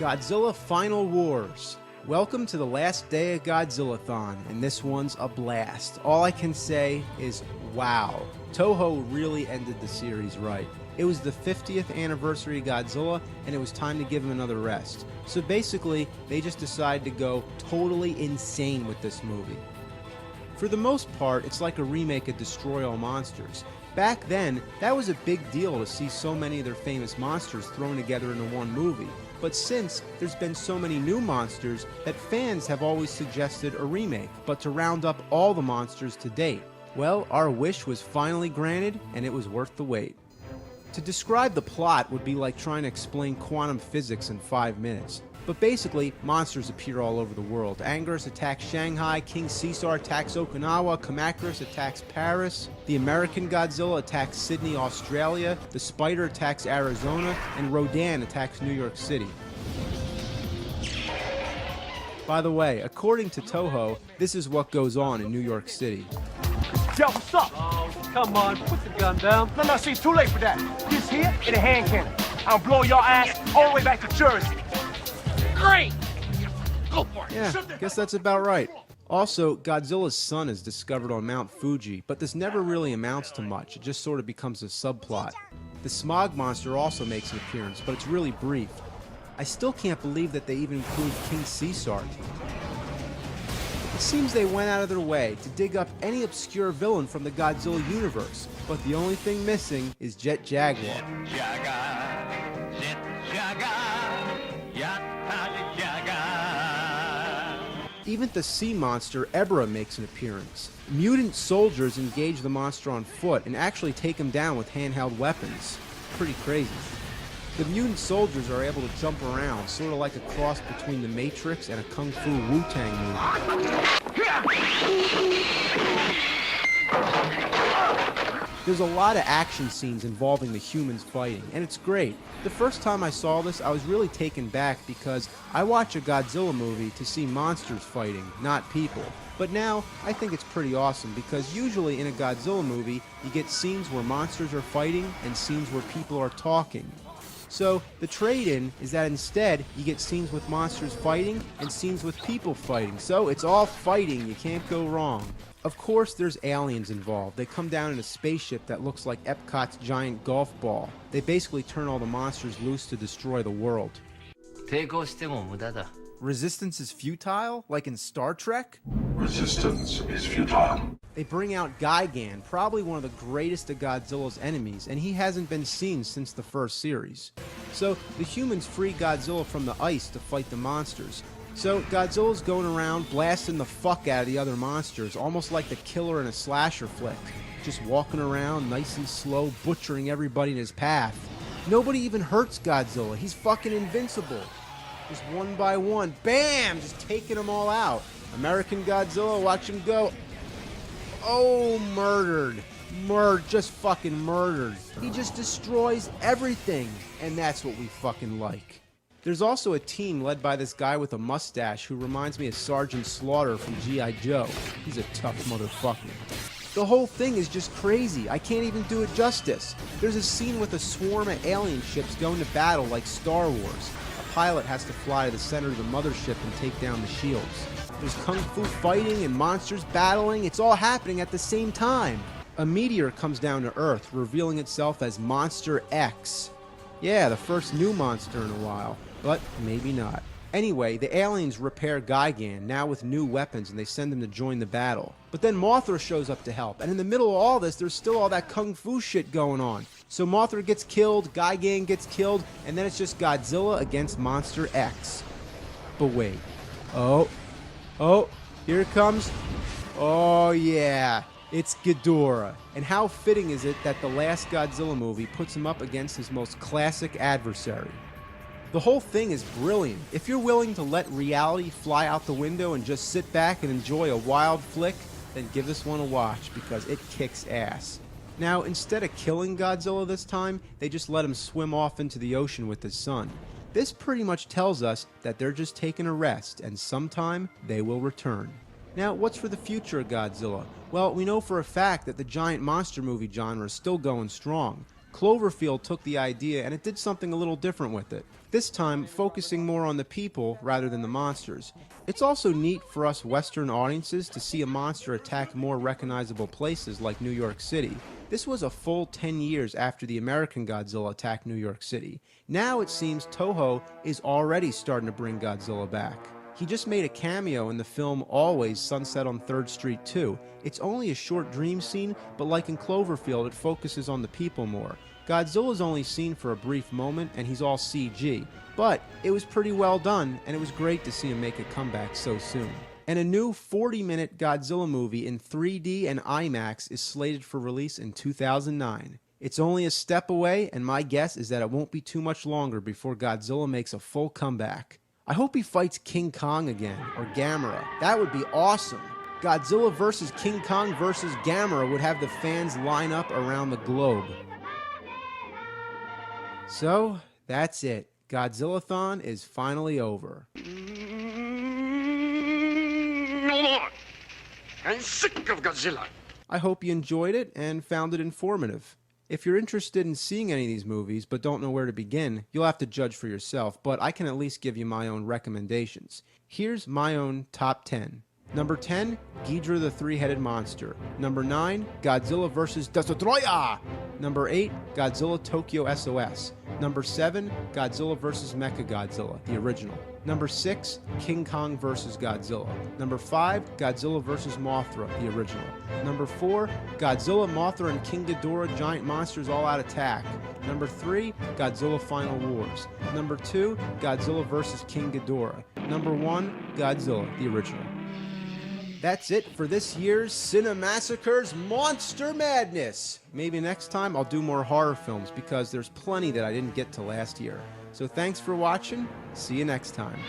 Godzilla Final Wars. Welcome to the last day of Godzillathon, and this one's a blast. All I can say is, wow. Toho really ended the series right. It was the 50th anniversary of Godzilla, and it was time to give him another rest. So basically, they just decided to go totally insane with this movie. For the most part, it's like a remake of Destroy All Monsters. Back then, that was a big deal to see so many of their famous monsters thrown together into one movie. But since there's been so many new monsters that fans have always suggested a remake, but to round up all the monsters to date. Well, our wish was finally granted, and it was worth the wait. To describe the plot would be like trying to explain quantum physics in 5 minutes. But basically, monsters appear all over the world. Anguirus attacks Shanghai, King Caesar attacks Okinawa, Kamacuras attacks Paris, the American Godzilla attacks Sydney, Australia, the Spider attacks Arizona, and Rodan attacks New York City. By the way, according to Toho, this is what goes on in New York City. Yo, what's up? Oh, come on, put the gun down. No, see, it's too late for that. This here in a hand cannon. I'll blow your ass all the way back to Jersey. Great! Go for it. Yeah, guess that's about right. Also, Godzilla's son is discovered on Mount Fuji, but this never really amounts to much. It just sort of becomes a subplot. The smog monster also makes an appearance, but it's really brief. I still can't believe that they even include King Caesar. It seems they went out of their way to dig up any obscure villain from the Godzilla universe, but the only thing missing is Jet Jaguar. Even the sea monster, Ebra, makes an appearance. Mutant soldiers engage the monster on foot and actually take him down with handheld weapons. Pretty crazy. The mutant soldiers are able to jump around, sort of like a cross between the Matrix and a Kung Fu Wu-Tang movie. There's a lot of action scenes involving the humans fighting, and it's great. The first time I saw this, I was really taken back because I watch a Godzilla movie to see monsters fighting, not people. But now, I think it's pretty awesome because usually in a Godzilla movie, you get scenes where monsters are fighting and scenes where people are talking. So, the trade-in is that instead, you get scenes with monsters fighting and scenes with people fighting. So, it's all fighting, you can't go wrong. Of course, there's aliens involved. They come down in a spaceship that looks like Epcot's giant golf ball. They basically turn all the monsters loose to destroy the world. Resistance is futile? Like in Star Trek? Resistance is futile. They bring out Gigan, probably one of the greatest of Godzilla's enemies, and he hasn't been seen since the first series. So, the humans free Godzilla from the ice to fight the monsters. So, Godzilla's going around blasting the fuck out of the other monsters, almost like the killer in a slasher flick. Just walking around nice and slow, butchering everybody in his path. Nobody even hurts Godzilla. He's fucking invincible. Just one by one, bam! Just taking them all out. American Godzilla, watch him go. Oh, murdered. Just fucking murdered. He just destroys everything. And that's what we fucking like. There's also a team led by this guy with a mustache who reminds me of Sergeant Slaughter from G.I. Joe. He's a tough motherfucker. The whole thing is just crazy. I can't even do it justice. There's a scene with a swarm of alien ships going to battle like Star Wars. A pilot has to fly to the center of the mothership and take down the shields. There's kung fu fighting and monsters battling. It's all happening at the same time. A meteor comes down to Earth, revealing itself as Monster X. Yeah, the first new monster in a while. But maybe not. Anyway, the aliens repair Gigan, now with new weapons, and they send him to join the battle. But then Mothra shows up to help, and in the middle of all this, there's still all that kung fu shit going on. So Mothra gets killed, Gigan gets killed, and then it's just Godzilla against Monster X. But wait. Oh, here it comes. Oh yeah, it's Ghidorah. And how fitting is it that the last Godzilla movie puts him up against his most classic adversary? The whole thing is brilliant. If you're willing to let reality fly out the window and just sit back and enjoy a wild flick, then give this one a watch because it kicks ass. Now, instead of killing Godzilla this time, they just let him swim off into the ocean with his son. This pretty much tells us that they're just taking a rest and sometime they will return. Now, what's for the future of Godzilla? Well, we know for a fact that the giant monster movie genre is still going strong. Cloverfield took the idea and it did something a little different with it. This time, focusing more on the people rather than the monsters. It's also neat for us Western audiences to see a monster attack more recognizable places like New York City. This was a full 10 years after the American Godzilla attacked New York City. Now it seems Toho is already starting to bring Godzilla back. He just made a cameo in the film Always Sunset on 3rd Street 2. It's only a short dream scene, but like in Cloverfield, it focuses on the people more. Godzilla's only seen for a brief moment, and he's all CG. But it was pretty well done, and it was great to see him make a comeback so soon. And a new 40-minute Godzilla movie in 3D and IMAX is slated for release in 2009. It's only a step away, and my guess is that it won't be too much longer before Godzilla makes a full comeback. I hope he fights King Kong again, or Gamera. That would be awesome. Godzilla vs. King Kong vs. Gamera would have the fans line up around the globe. So, that's it. Godzillathon is finally over. No more! I'm sick of Godzilla! I hope you enjoyed it and found it informative. If you're interested in seeing any of these movies but don't know where to begin, you'll have to judge for yourself, but I can at least give you my own recommendations. Here's my own top 10. Number 10, Ghidorah the Three-Headed Monster. Number 9, Godzilla vs. Destroyer. Number 8, Godzilla Tokyo SOS. Number 7, Godzilla vs. Mechagodzilla, the original. Number 6, King Kong vs. Godzilla. Number 5, Godzilla vs. Mothra, the original. Number 4, Godzilla, Mothra, and King Ghidorah Giant Monsters All Out Attack. Number 3, Godzilla Final Wars. Number 2, Godzilla vs. King Ghidorah. Number 1, Godzilla, the original. That's it for this year's Cinemassacre's Monster Madness. Maybe next time I'll do more horror films because there's plenty that I didn't get to last year. So thanks for watching. See you next time.